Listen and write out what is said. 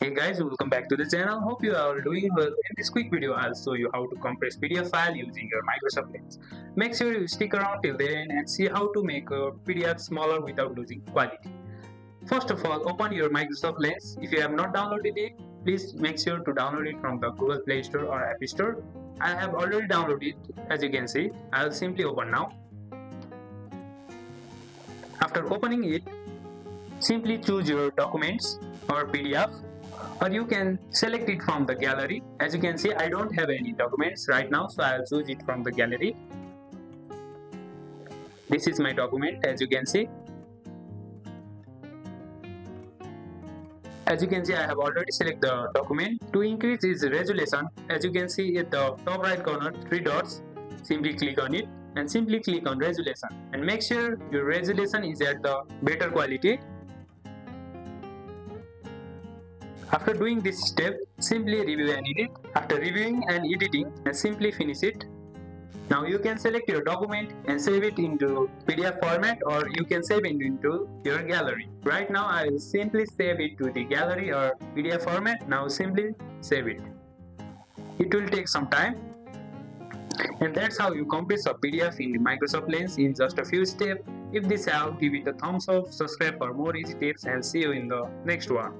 Hey guys, welcome back to the channel. Hope you are doing well. In this quick video, I'll show you how to compress PDF file using your Microsoft Lens. Make sure you stick around till the end and see how to make a PDF smaller without losing quality. First of all, open your Microsoft Lens. If you have not downloaded it, please make sure to download it from the Google Play Store or App Store. I have already downloaded it, as you can see. I'll simply open now. After opening it, simply choose your documents or PDF, or you can select it from the gallery. As you can see, I don't have any documents right now, so I'll choose it from the gallery. This is my document, as you can see. As you can see, I have already selected the document. To increase its resolution, as you can see at the top right corner, 3 dots. Simply click on it and simply click on resolution, and make sure your resolution is at the better quality. After doing this step, simply review and edit. After reviewing and editing, simply finish it. Now you can select your document and save it into PDF format, or you can save it into your gallery. Right now I will simply save it to the gallery or PDF format. Now simply save it. It will take some time. And that's how you compress a PDF in the Microsoft Lens in just a few steps. If this helped, give it a thumbs up, subscribe for more easy tips, and see you in the next one.